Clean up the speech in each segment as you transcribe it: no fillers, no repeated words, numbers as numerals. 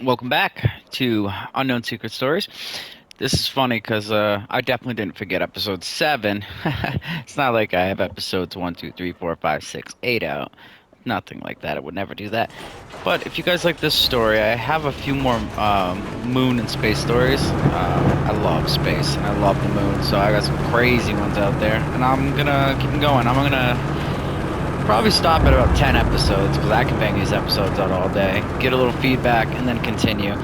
Welcome back to Unknown Secret Stories. This is funny because I definitely didn't forget episode 7. It's not like I have episodes 1, 2, 3, 4, 5, 6, 8 out. Nothing like that. I would never do that. But if you guys like this story, I have a few more moon and space stories. I love space and I love the moon, so I got some crazy ones out there. And I'm gonna keep them going. I'm gonna probably stop at about 10 episodes because I can bang these episodes out all day, get a little feedback, and then continue.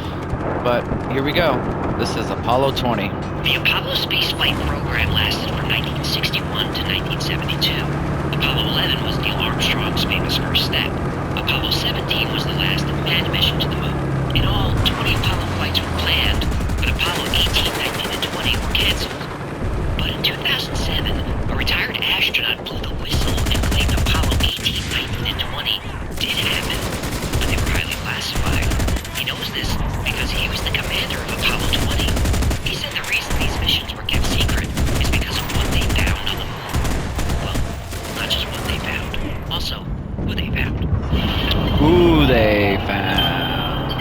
But here we go. This is Apollo 20. The Apollo spaceflight program lasted from 1961 to 1972. Apollo 11 was Neil Armstrong's famous first step. Apollo 17 was the last manned mission to the moon. In all, 20 Apollo flights were planned, but Apollo 18, 19, and 20 were canceled. But in 2007, a retired astronaut blew the whistle and claimed Apollo 18, 19, and 20 did happen, but they were highly classified. He knows this because he was the commander of Apollo 20. He said the reason these missions were kept secret is because of what they found on the moon. Well, not just what they found, also who they found. Who they found.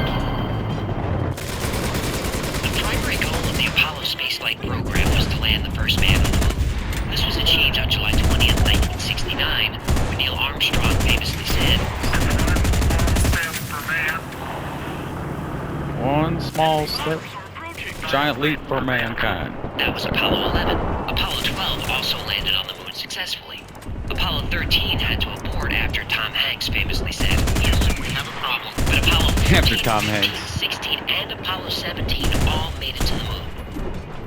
The primary goal of the Apollo spaceflight program was to land the first man on the moon. This was achieved on July 20th, 1969, when Neil Armstrong famously said, One small step, giant leap for mankind. That was Apollo 11. Apollo 12 also landed on the moon successfully. Apollo 13 had to abort after Tom Hanks famously said, Houston, we have a problem. But Apollo 14, After Tom 15, Hanks. 16, and Apollo 17 all made it to the moon.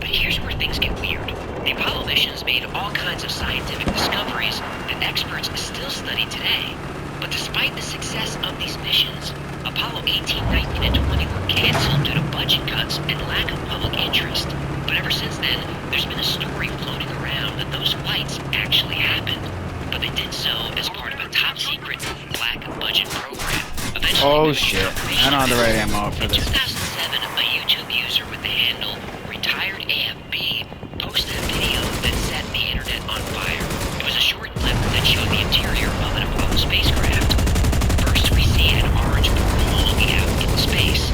But here's where things get weird. The Apollo missions made all kinds of scientific discoveries that experts still study today. But despite the success of these missions, Apollo 18, 19, and 20 were canceled due to budget cuts and lack of public interest. But ever since then, there's been a story floating around that those flights actually happened. But they did so as part of a top-secret, black-budget program. Eventually, Oh shit. I don't have the right ammo for in this. 2007, a YouTube user with the handle Retired AFB posted a video that set the internet on fire. It was a short clip that showed the interior of an Apollo spacecraft. First, we see an orange porthole looking out into space.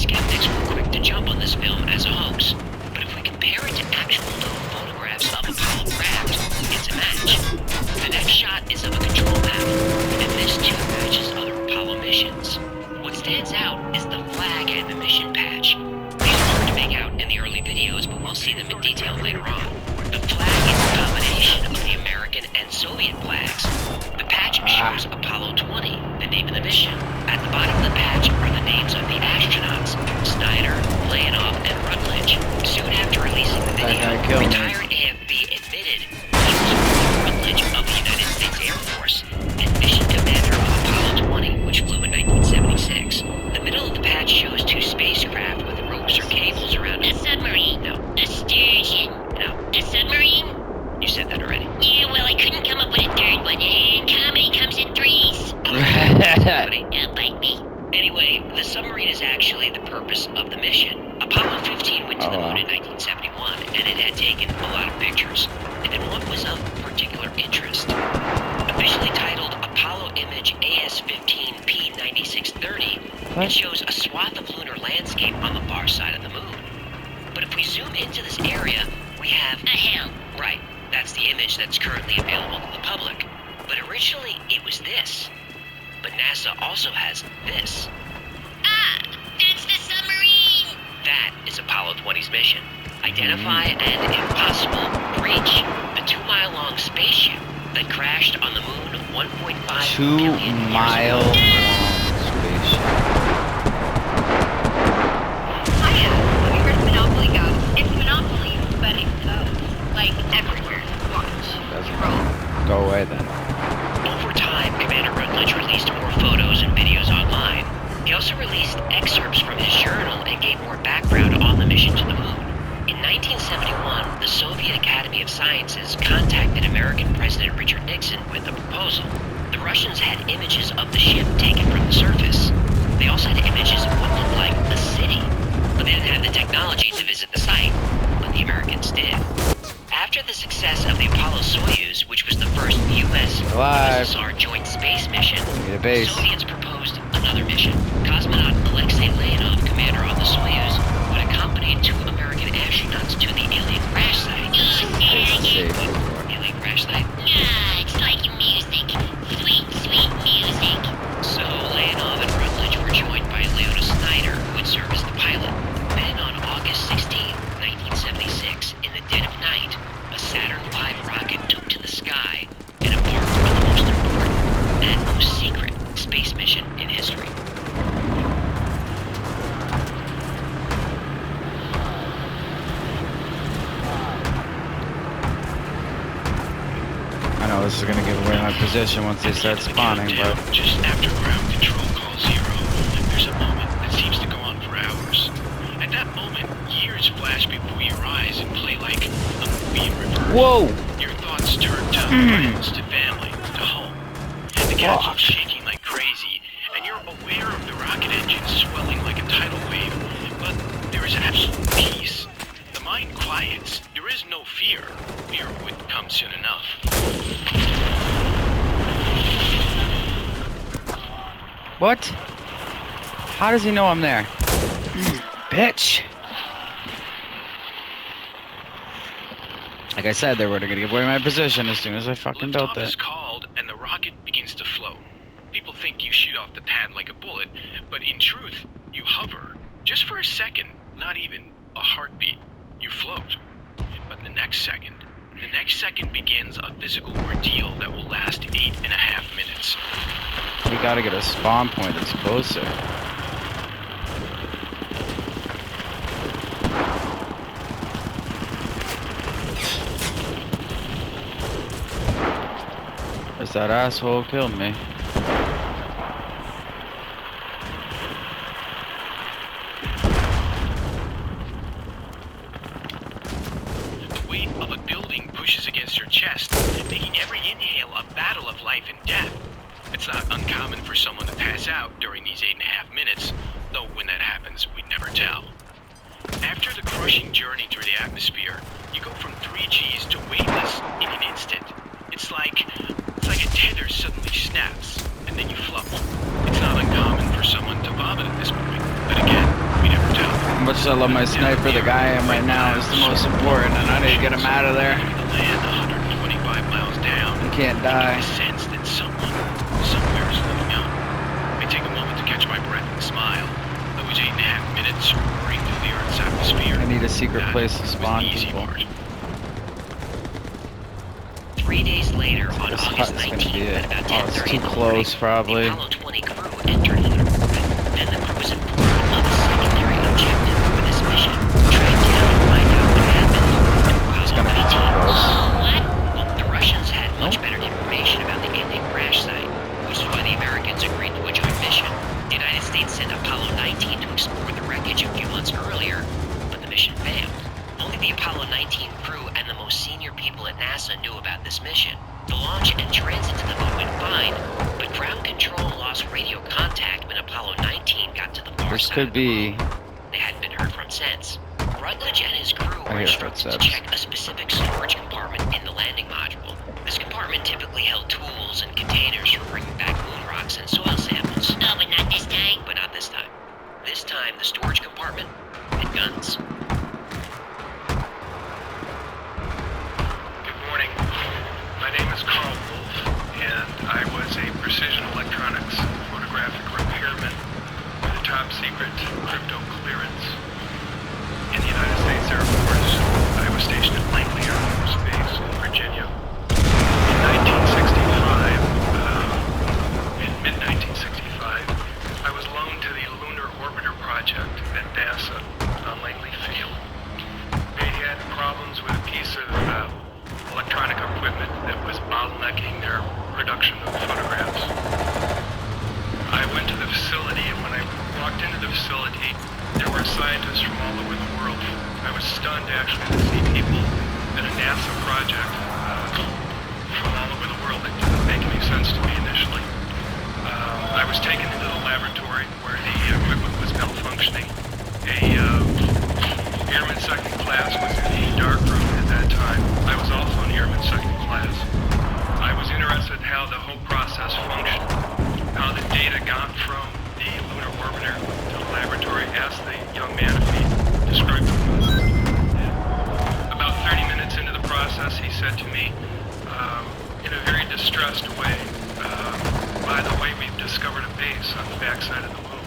Skeptics were quick to jump on this film as a hoax, but if we compare it to actual known photographs of Apollo craft, it's a match. The next shot is of a control panel, and this too matches other Apollo missions. What stands out is the flag and the mission patch. These are hard to make out in the early videos, but we'll see them in detail later on. The flag is a combination of the American and Soviet flags. The patch shows Apollo 20, the name of the mission. At the bottom of the patch are the names of the astronauts, Snyder, Leonov, and Rutledge. Soon after releasing the video, retired AFB admitted he was Rutledge of the United States Air Force and mission commander of Apollo 20, which flew in 1976. The middle of the patch shows two spacecraft with ropes or cables around it. A submarine. No. A station. No. A submarine? You said that already. Yeah, well, I couldn't come up with a third one, and comedy comes in threes. Bite me. Anyway, the submarine is actually the purpose of the mission. Apollo 15 went to the moon in 1971, and it had taken a lot of pictures. And then one was of particular interest. Officially titled Apollo Image AS-15P9630, it shows a swath of lunar landscape on the far side of the moon. But if we zoom into this area, we have a hill. Right, that's the image that's currently available to the public. But originally, it was this. But NASA also has this. Ah, that's the submarine! That is Apollo 20's mission. Identify and, if possible, reach the 2-mile-long spaceship that crashed on the moon 1.5 billion years ago. 2-mile-long spaceship. Hiya, have you heard of Monopoly Go? It's Monopoly, but it goes, like, everywhere. Watch. Go away then. Over time, Commander Rutledge released more photos and videos online. He also released excerpts from his journal and gave more background on the mission to the moon. In 1971, the Soviet Academy of Sciences contacted American President Richard Nixon with a proposal. The Russians had images of the ship taken from the surface. They also had images of what looked like a city, but they didn't have the technology to visit the site, but the Americans did. After the success of the Apollo-Soyuz, which was the first U.S.-USSR joint space mission, the Soviets proposed another mission. Cosmonaut Alexei this is gonna give away my position once they start spawning, but Just after ground control call 0, there's a moment that seems to go on for hours. At that moment, years flash before your eyes and play like a movie in reverse. whoa! Your thoughts turn to friends, to family, to home. The capsule's shaking like crazy, and you're aware of the rocket engine swelling like a tidal wave, but there is absolute peace. The mind quiets. There is no fear. Fear would come soon enough. What? How does he know I'm there? Bitch! Like I said, they were gonna give away my position as soon as I fucking built Liftoff is it. called, and the rocket begins to float. People think you shoot off the pad like a bullet, but in truth, you hover. Just for a second, not even a heartbeat. You float. But the next second begins a physical ordeal that will last 8.5 minutes. We gotta get a spawn point that's closer. Cause that asshole killed me. The weight of a building pushes against your chest, making every inhale a battle of life and death. It's not uncommon for someone to pass out during these 8.5 minutes, though when that happens, we never tell. After the crushing journey through the atmosphere, you go from 3 Gs to weightless in an instant. It's like a tether suddenly snaps, and then you float. It's not uncommon for someone to vomit at this point, but again, we never tell. How much I love my sniper, the guy I am right now is the most important, and I need to get him out of there. The land 125 miles down. He can't I die. get a sense that someone, somewhere is looking up. I take a moment to catch my breath and smile. Those 8.5 minutes roaring through the Earth's atmosphere. I need a secret That place to was spawn the easy people. part. 3 days later, on This August hut's gonna 19th be it. at about Oh, it's 10:30 too in the close, morning, probably. the Apollo 20 crew entered lunar orbit, and the crew was informed of the secondary objective for this mission: track down and find out what happened to It's Apollo gonna be too 19. close. Well, the Russians had much better information about the alien crash site, which is why the Americans agreed to a joint mission. The United States sent Apollo 19 to explore the wreckage a few months earlier, but the mission failed. Only the Apollo 19 crew and the most senior people at NASA knew about this mission. The launch and transit to the moon went fine, but ground control lost radio contact when Apollo 19 got to the far This side could of the moon. be. They hadn't been heard from since. Rutledge and his crew I were hear instructed to footsteps. check a specific storage compartment in the landing module. This compartment typically held tools and containers for bringing back moon rocks and soil samples. Oh, but not this time. But not this time. This time, the storage compartment had guns. Good morning. My name is Carl Wolf, and I was a precision electronics photographic repairman with a top secret crypto clearance in the United States Air Force. I was stationed at Langley Air Force Base in Virginia. In 1965, in mid-1965, I was loaned to the Lunar Orbiter Project at NASA on Langley Field. They had problems with a piece of electronic equipment that was bottlenecking their production of photographs. I went to the facility, and when I walked into the facility, there were scientists from all over the world. I was stunned actually to see people at a NASA project from all over the world. It didn't make any sense to me initially. I was taken into the laboratory where the equipment was malfunctioning. A airman second class was in the dark room at that time. I was also an airman second class. I was interested in how the whole process functioned, how the data got from the lunar orbiter to the laboratory. Asked the young man if he described the process. About 30 minutes into the process, he said to me, in a very distressed way, by the way, we've discovered a base on the backside of the moon.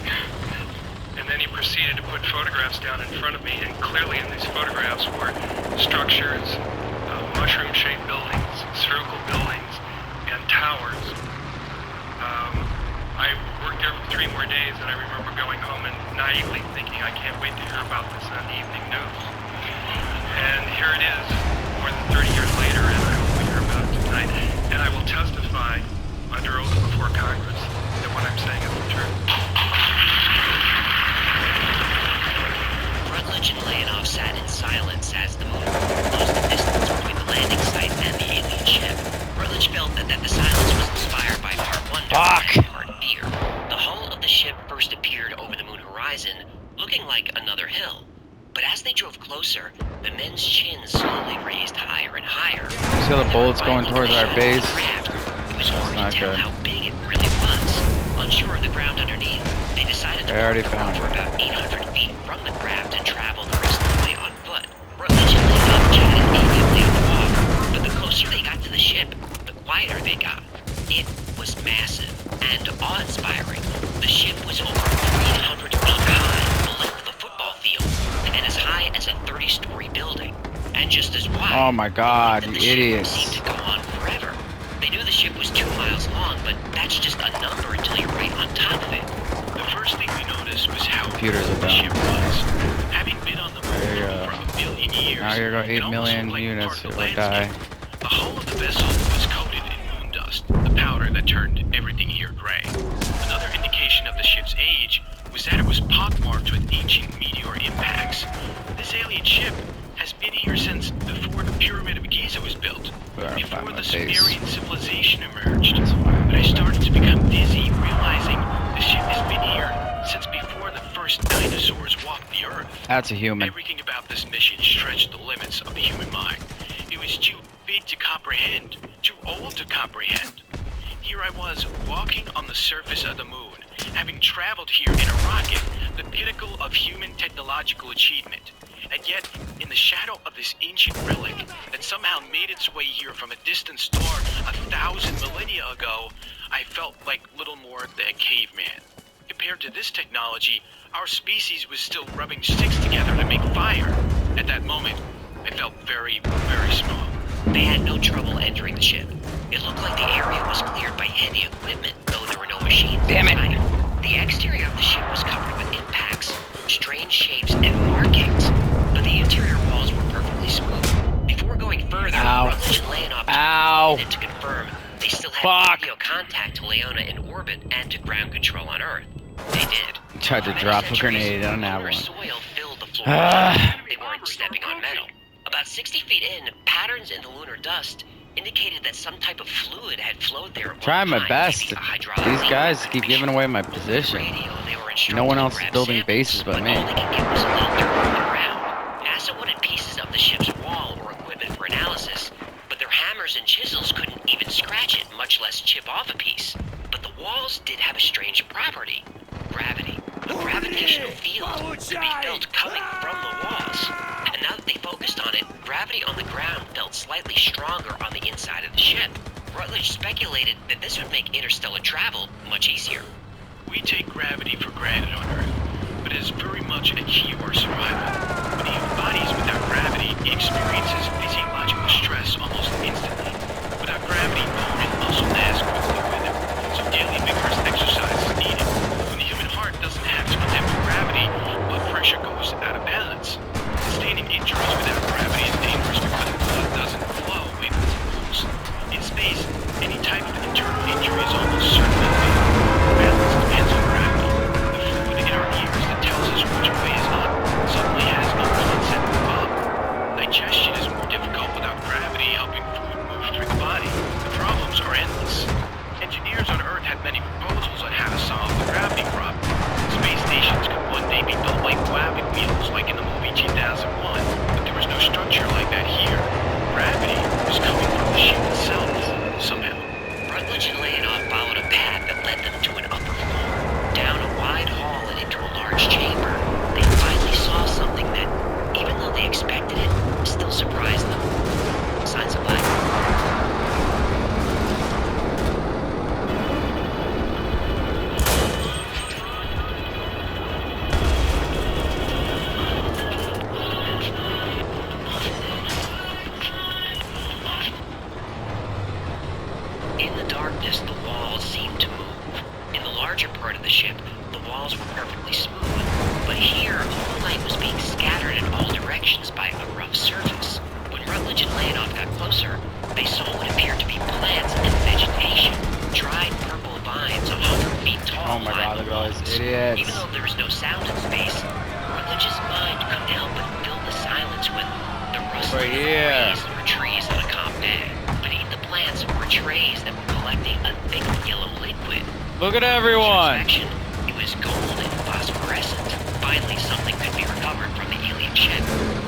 And then he proceeded to put photographs down in front of me, and clearly in these photographs were structures, mushroom-shaped buildings, spherical buildings, and towers. I worked there for 3 more days, and I remember going home and naively thinking, I can't wait to hear about this on the evening news. And here it is, more than 30 years later, and I hope we hear about it tonight, and I will testify under oath before Congress that what I'm saying is the truth. Rutledge and Leonov sat in silence as the moon closed the distance between the landing site and the alien ship. Rutledge felt that the silence was inspired by part wonder and part fear. The hull of the ship first appeared over the moon horizon, looking like another hill. But as they drove closer, the men's chins slowly raised higher and higher. See all the bullets going towards our base? It was hard Not to tell good. how big it really was. Unsure of the ground underneath, they decided to I already walk found for it. about 800 feet from the craft and travel the rest of the way on foot. Rutledge and Leonov chatted amiably on the walk, but the closer they got to the ship, the quieter they got. It was massive and awe-inspiring. The ship was over 300 feet high, the length of a football field, and as high as a 30-story building, and just as wide. Oh my God, The you ship idiots. seemed to go on forever. They knew the ship was 2 miles long, but that's just a number until you're right on top of it. The first thing we noticed was how Computers old are the down. ship was. Having been on the There you moon go. for a billion years, Now here go it 8 almost million looked like units part of that the will die. landscape. The hull of the vessel was coated in moon dust, the powder that turned everything here gray. Another indication of the ship's age was that it was pockmarked with ancient meteor impacts. This alien ship has been here since before the Pyramid of Giza was built, Gotta find before my the base. Sumerian civilization emerged. That's fine. But I started to become dizzy, realizing the ship has been here since before the first dinosaurs walked the earth. That's a human. Everything about this mission stretched the limits of the human mind. It was too big to comprehend, too old to comprehend. Here I was, walking on the surface of the moon, having traveled here in a rocket, the pinnacle of human technological achievement. And yet, in the shadow of this ancient relic that somehow made its way here from a distant star 1,000 millennia ago, I felt like little more than a caveman. Compared to this technology, our species was still rubbing sticks together to make fire. At that moment, I felt very, very small. They had no trouble entering the ship. It looked like the area was cleared by heavy equipment, though there were no machines Damn it. inside. The exterior of the ship was covered with impacts, strange shapes, and markings, but the interior walls were perfectly smooth. Before going further, Ow. Rutledge and Leonov took Ow. a minute to confirm they still had Fuck. radio contact to Leona in orbit and to ground control on Earth. They did. Tried to For many drop a centuries, grenade on that lunar one. soil filled the floor. Ah. They weren't stepping on metal. About 60 feet in, patterns in the lunar dust indicated that some type of fluid had flowed there. At one Trying my time, best. maybe a hydraulic These leak. guys keep They giving should- away my Over the position. radio, they were instructed No one to else is grab building samples, bases but me. all they could get was a little dirt on the ground. NASA wanted pieces of the ship's wall or equipment for analysis, but their hammers and chisels couldn't even scratch it, much less chip off a piece. But the walls did have a strange property: gravity. A gravitational field could be felt coming from the walls. And now that they focused on it, gravity on the ground felt slightly stronger on the inside of the ship. Rutledge speculated that this would make interstellar travel much easier. We take gravity for granted on Earth, but it is very much a key to our survival. When the human body is without gravity, it experiences physiological stress almost instantly. Without gravity, bone and muscle mass quickly wither, so daily vigorous exercise is needed. When the human heart doesn't have to contend with gravity, blood pressure goes out of balance. Sustaining injuries without gravity is dangerous because blood doesn't flow, it moves. In space, any type of internal injury is almost certain to fail. Balance depends on gravity. The fluid in our ears that tells us which way is up suddenly has no concept of up. Digestion is more difficult without gravity helping food move through the body. The problems are endless. Engineers on Earth had many proposals on how to solve the gravity problem. Space stations could one day be built like sound in space, Rutledge's mind couldn't help but fill the silence with the rustling of here. breeze through trees on a calm day. Beneath the plants were trays that were collecting a thick yellow liquid. Look at everyone. Inspection, it was gold and phosphorescent. Finally, something could be recovered from the alien ship.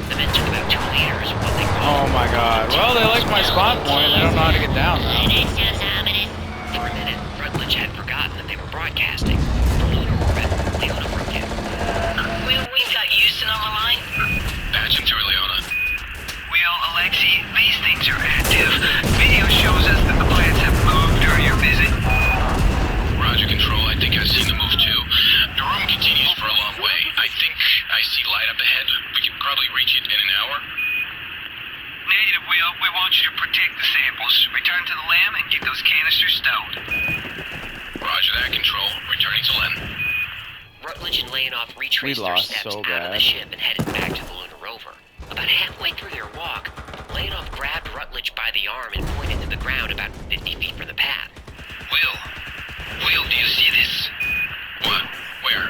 The men took about 2 liters, what they Oh called. my god. Well, they like my spawn point and they don't know how to get down now. For a minute, Rutledge had forgotten that they were broadcasting. From lunar orbit, Leona broke in. We've got Houston on the line. Patch him through, Leona. Well, Alexei, these things are active. Video shows us that the plants have moved during your visit. Roger, Control. I think I've seen the move too. The room continues for a long way. I think I see light up ahead. We can probably reach it in an hour. Negative, Will. We want you to protect the samples. Return to the lab and get those canisters stowed. Roger that, Control. Returning to Len. Rutledge and Leonov retraced their lost steps so out of the bad. ship and headed back to the lunar rover. About halfway through their walk, Leonov grabbed Rutledge by the arm and pointed to the ground about 50 feet from the path. Will, do you see this? What? Where?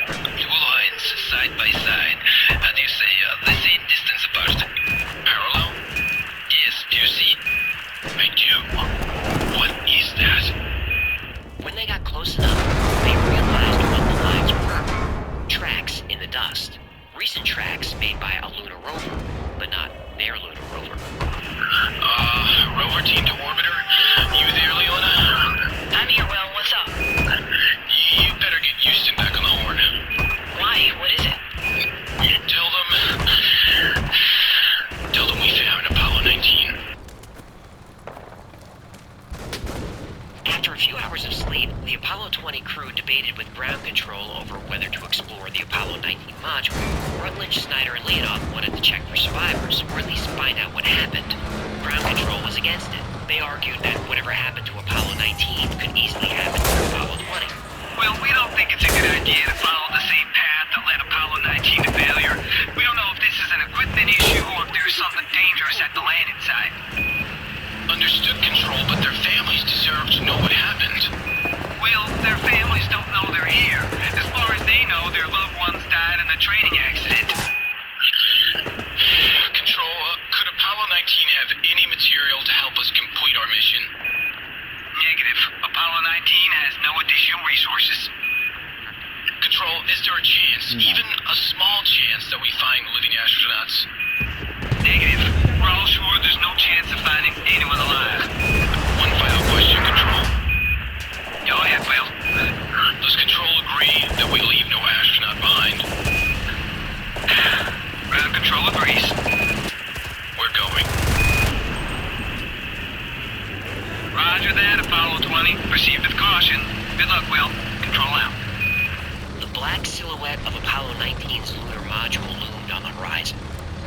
Two lines, side by side. How do you say, the same distance apart? Parallel? Yes, do you see? I do. What is that? When they got close enough, they realized what the lines were. Tracks in the dust. Recent tracks made by a lunar rover, but not their lunar rover. Rover team to orbiter. You there, Leona? I'm here, Will. What's up? You better get Houston back on the horn. Why? What is it? Tell them we found Apollo 19. After a few hours of sleep, the Apollo 20 crew debated with ground control over whether to explore the Apollo 19 module. Rutledge, Snyder, and Leonov wanted to check for survivors, or at least find out what happened. Ground control was against it. They argued that whatever happened to Apollo 19 could easily happen to Apollo 20. Well, we don't think it's a good idea to follow the same path that led Apollo 19 to failure. We don't know if this is an equipment issue or if there's something dangerous at the landing site. Understood, Control, but their families deserve to know what happened. Well, their families don't know they're here. As far as they know, their loved ones died in a training accident. Control, could Apollo 19 have any material to help us complete our mission? Negative. Apollo 19 has no additional resources. Control, is there a chance, even a small chance, that we find living astronauts? Negative. We're all sure there's no chance of finding anyone alive. One final question, Control. Go ahead, Will. Does Control agree that we leave no astronaut behind? Ground control agrees. We're going. Roger that, Apollo 20. Proceed with caution. Good luck, Will. Control out. The black silhouette of Apollo 19's lunar module loomed on the horizon.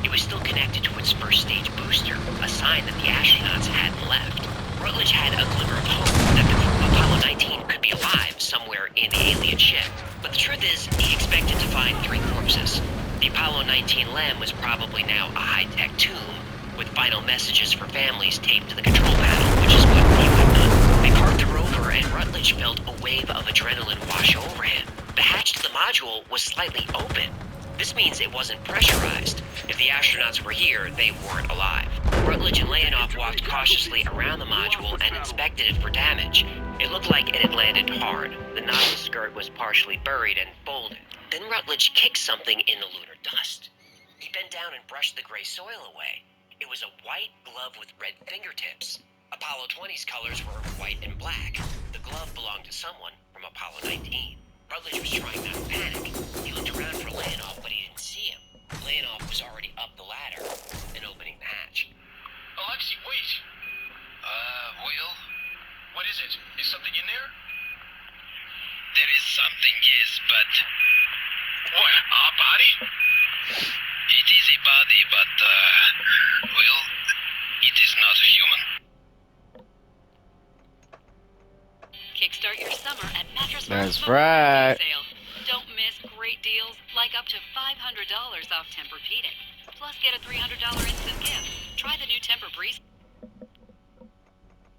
It was still connected to its first stage booster, a sign that the astronauts hadn't left. Rutledge had a glimmer of hope that the Apollo 19 could be alive somewhere in the alien ship. But the truth is, he expected to find 3 corpses. The Apollo 19 LEM was probably now a high-tech tomb, with final messages for families taped to the control panel, which is what he would have done. They parked the rover, and Rutledge felt a wave of adrenaline wash over him. The hatch to the module was slightly open. This means it wasn't pressurized. If the astronauts were here, they weren't alive. Rutledge and Leonov walked cautiously around the module and inspected it for damage. It looked like it had landed hard. The knot of the skirt was partially buried and folded. Then Rutledge kicked something in the lunar dust. He bent down and brushed the gray soil away. It was a white glove with red fingertips. Apollo 20's colors were white and black. The glove belonged to someone from Apollo 19. Rutledge was trying not to panic. He looked around for Leonov, but he didn't see him. Leonov was already up the ladder and opening the hatch. Alexei, wait. Will? What is it? Is something in there? There is something, yes, but... What, a body? It is a body, but, well, it is not human. Kickstart your summer at Mattress That's Firm's right. sale. Don't miss great deals like up to $500 off Tempur-Pedic. Plus get a $300 instant gift. Try the new Tempur-Breeze.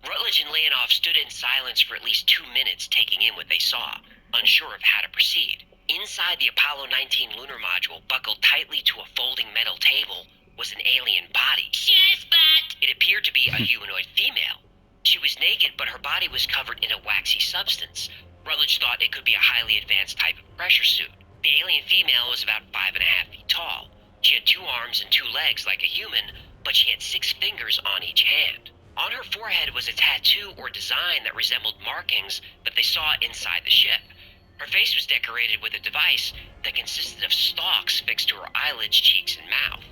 Rutledge and Leonov stood in silence for at least 2 minutes, taking in what they saw, unsure of how to proceed. Inside the Apollo 19 lunar module, buckled tightly to a folding metal table, was an alien body. Chestnut! It appeared to be a humanoid female. She was naked, but her body was covered in a waxy substance. Rutledge thought it could be a highly advanced type of pressure suit. The alien female was about 5.5 feet tall. She had 2 arms and 2 legs like a human, but she had 6 fingers on each hand. On her forehead was a tattoo or design that resembled markings that they saw inside the ship. Her face was decorated with a device that consisted of stalks fixed to her eyelids, cheeks, and mouth.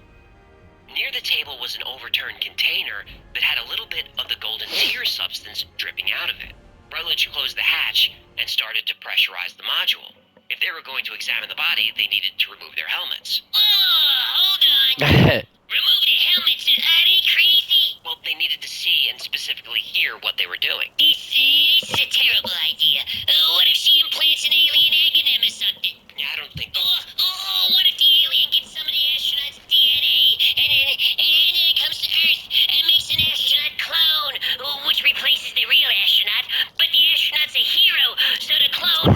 Near the table was an overturned container that had a little bit of the golden tear substance dripping out of it. Rutledge closed the hatch and started to pressurize the module. If they were going to examine the body, they needed to remove their helmets. Hold on. Remove the helmets, are they crazy? Well, they needed to see and specifically hear what they were doing. This is a terrible idea. What if she implants an alien egg in them or something? Yeah, I don't think... What if the alien gets some of the astronaut's DNA and then it comes to Earth and makes an astronaut clone, which replaces the real astronaut, but the astronaut's a hero, so the clone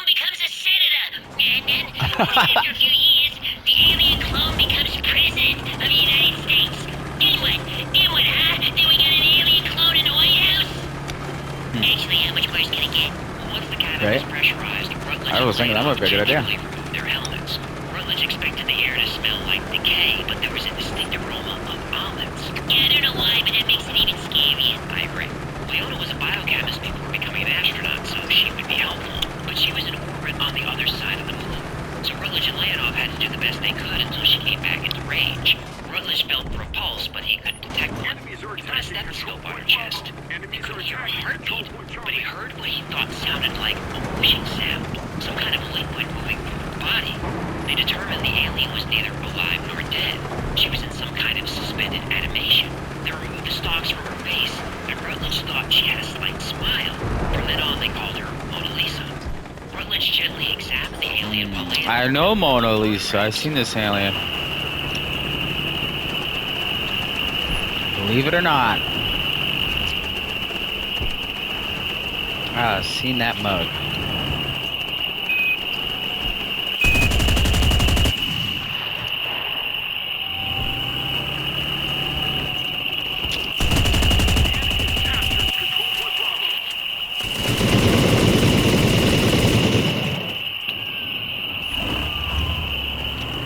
becomes a senator. And then, after a few years, the alien clone becomes president of the United States. Then what, huh? Then we got an alien clone in the White House? Actually, how much worse can it get? Once the cabin was pressurized, Rutledge I was thinking that might be a good idea. removed their helmets. Rutledge expected the air to smell like decay, but there was a distinct aroma of almonds. Yeah, I don't know why, but that makes it even scarier. I agree. Leona was a biochemist before becoming an astronaut, so she would be helpful. But she was in orbit on the other side of the moon. So Rutledge and Leonov had to do the best they could until she came back into range. Rutledge felt for a pulse, but he couldn't detect one. He put a stethoscope on her chest. He couldn't hear a heartbeat, but he heard what he thought sounded like a whooshing sound, some kind of liquid moving through her body. They determined the alien was neither alive nor dead. She was in some kind of suspended animation. They removed the stalks from her face, and Rutledge thought she had a slight smile. From then on, they called her Mona Lisa. Rutledge gently examined the alien while Leonov... I know Mona Lisa. I've seen this alien. Believe it or not. I've seen that mug.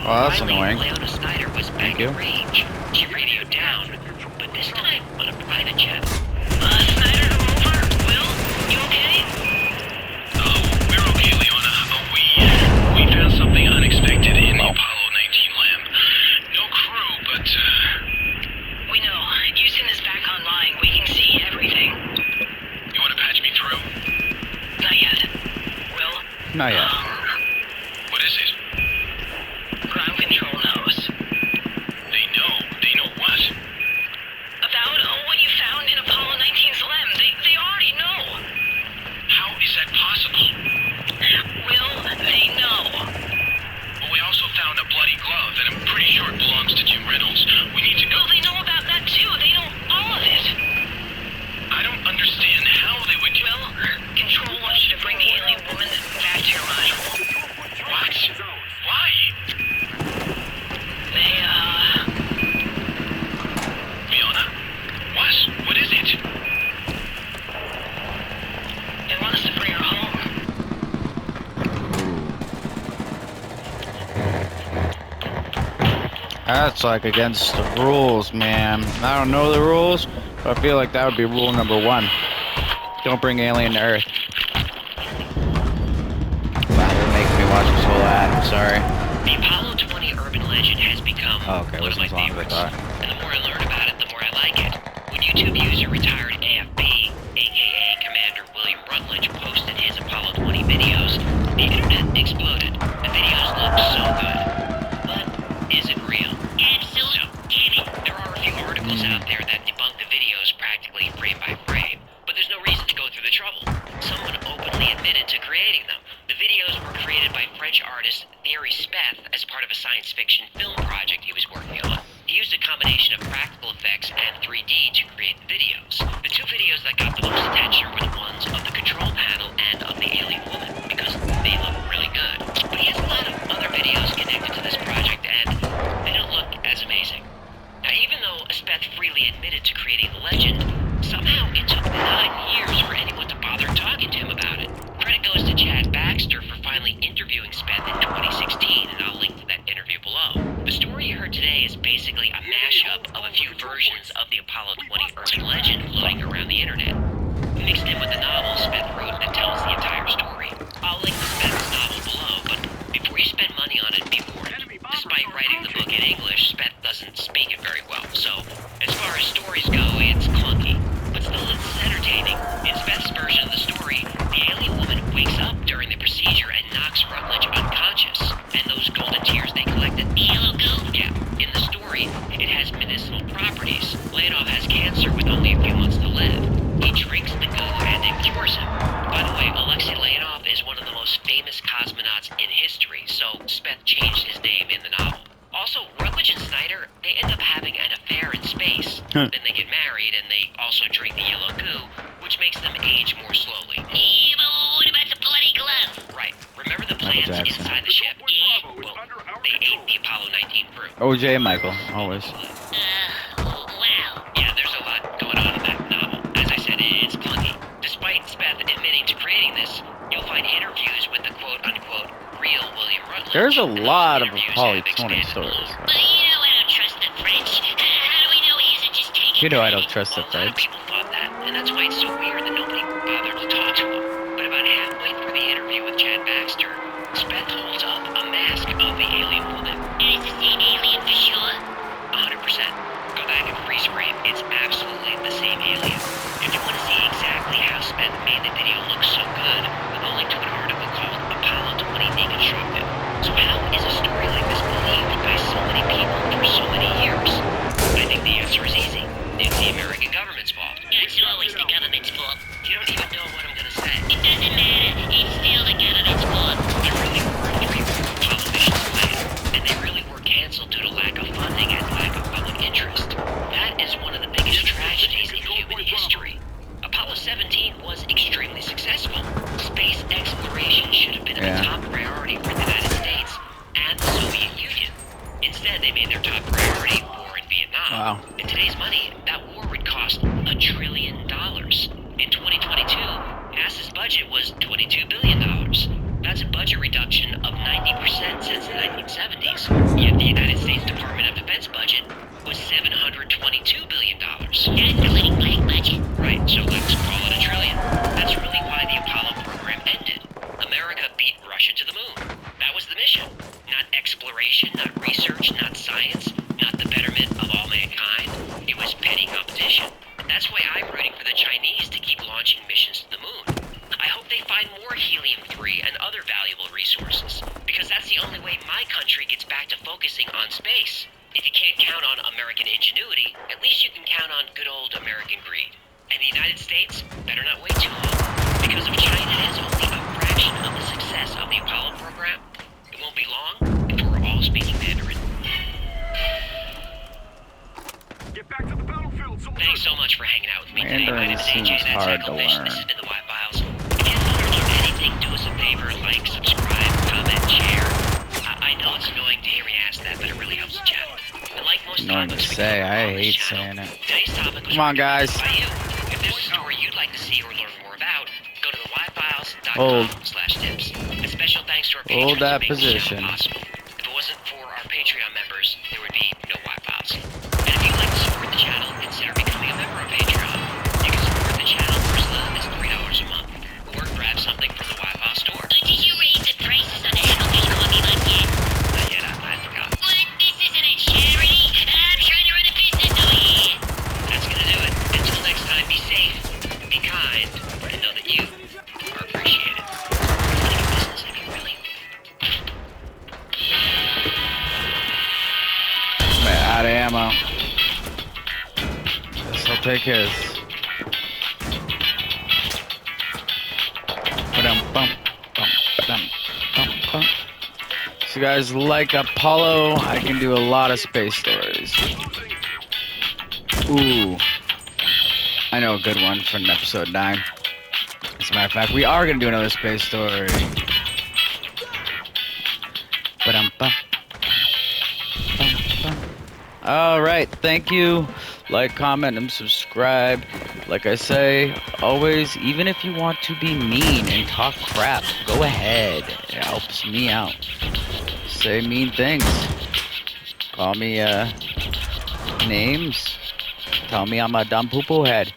Oh, that's annoying. Leona Snyder was back in range. She radioed down, but this time on a private jet. Snyder, over. Will, you okay? Oh, we're okay, Leona. We found something unexpected in the Apollo 19 lab. No crew, but, We know. Using this back online, we can see everything. you want to patch me through? Not yet. Will? Not yet. What is it? Ground control knows. They know what? About what you found in Apollo 19's lem. They already know. How is that possible? Will, they know. Well, we also found a bloody glove that I'm pretty sure belongs to Jim Reynolds. We need to go... Well, they know about that too. They know all of it. I don't understand how they would... Will, Control wants you to bring the alien woman back to your module. What? Why? They, Fiona? What is it? they want us to bring her home. That's like against the rules, man. I don't know the rules, but I feel like that would be rule number 1. Don't bring alien to Earth. Wow, you're making me watch this whole ad. I'm sorry. The Apollo 20 urban legend has become Oh, okay, it one of wasn't my as long as I favorites. thought. And the more I learn about it, the more I like it. When YouTube user retired AFB, aka Commander William Rutledge, posted his Apollo 20 videos, the internet exploded. The videos look so good. But is it real? Absolutely. So, Damn it. there are a few articles out there that debunk the videos practically frame by frame, but there's no reason to go through the trouble. Someone openly admitted to creating them. The videos were created by French artist Thierry Speth as part of a science fiction film project he was working on. He used a combination of practical effects and 3D to create the videos. The 2 videos that got the most attention were the ones of the control panel and of the alien woman, because they look really good. Then they get married, and they also drink the yellow goo, which makes them age more slowly. Yeah, but what about the bloody glove? Right. Remember the Michael plants Jackson. inside the ship? Yeah. Well, they ate the Apollo 19 crew. OJ Michael, always. Wow. Yeah, there's a lot going on in that novel. As I said, it's clunky. Despite Speth admitting to creating this, you'll find interviews with the quote-unquote real William Rutledge. There's a and those lot of interviews Apollo have 20 expanded the stories. lore. But you know I don't trust the French. How do we know he isn't just taking You know I don't credit? trust the Well, a lot of French. people thought that, and that's why it's so weird that nobody bothered to talk to him. But about halfway through the interview with Chad Baxter, Speth holds up a mask of the alien woman. And it's the same alien for sure. 100%. Go back and freeze frame. It's absolutely the same alien. If you want to see exactly how Speth made the video look so good, we'll link to an article called Apollo 20 Deconstructed. So how is a story like this believed by so many people for so many years? I think the answer is easy. It's the American government's fault. It's always the government's fault. You don't even know what I'm going to say. It doesn't matter. It's still the government's fault. There really were 3 Apollo missions planned, and they really were canceled due to lack of funding and lack of public interest. That is one of the biggest tragedies in human history. Apollo 17 was extremely successful. Space exploration should have been a top priority for the United States and the Soviet Union. Instead, they made their top priority war in Vietnam. Wow. In today's money, that war would cost $1 trillion. In 2022, NASA's budget was $22 billion. That's a budget reduction of 90% since the 1970s. Yet the United States Department of Defense budget was $722 billion. Not including black budget. Right, so let's call it $1 trillion. That's really why the Apollo program ended. America beat Russia to the moon. That was the mission. Not exploration, not research, not science, not the betterment of all mankind. It was petty competition. That's why I'm rooting for the Chinese to keep launching missions to the moon. I hope they find more helium-3 and other valuable resources, because that's the only way my country gets back to focusing on space. If you can't count on American ingenuity, at least you can count on good old American greed. And the United States better not wait too long, because if China has only a fraction of the success of the Apollo program, it won't be long before we're all speaking Mandarin. Get back to the battlefield, soldier! Thanks so much for hanging out with me today. My Mandarin name is seems AJ, that's hard to Echo Fish. learn. This has been the Y Files. If you haven't learned anything, do us a favor, like, subscribe, comment, share. I know it's annoying to hear me ask that, but it really helps the channel. And like most Annoying to topics we say, cover I on this hate channel, saying it. Today's topic was Come on, guys. recommended by you. If there's a story you'd like to see or learn more about, go to Hold. theyfiles.com/tips. And special thanks to our Hold patrons that who make this position. channel possible. If it wasn't for our Patreon members, there would be no Y-Files. And if you'd like to support the channel, consider becoming a member of Patreon. You can support the channel for as little as $3 a month, or grab something from the Y-File store. Did you raise the prices on the Applebee's coffee mug yet? Not yet, I forgot. What? This isn't a charity. I'm trying to run a business over here. That's gonna do it. Until next time, be safe, be kind, and know that you are appreciated. Running a business, I mean, really. Man, out of ammo. Guess I'll take his. Ba-dum-bum, bum, ba-dum, bum, bum. So you guys like Apollo? I can do a lot of space stories. Ooh. I know a good one from episode 9. As a matter of fact, we are going to do another space story. Ba-dum-bum. Alright, thank you. Like, comment, and subscribe. Like I say, always, even if you want to be mean and talk crap, go ahead. It helps me out. Say mean things. Call me, names. Tell me I'm a dumb poo-poo head.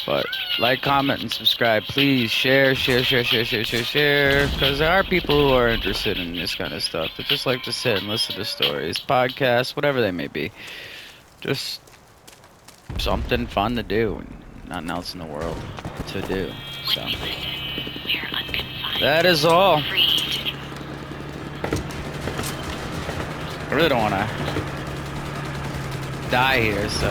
But like, comment, and subscribe. Please share. Because there are people who are interested in this kind of stuff. They just like to sit and listen to stories, podcasts, whatever they may be. Just something fun to do. Nothing else in the world to do. So When we listen, we are unconfined. that is all. Free to I really don't want to die here, so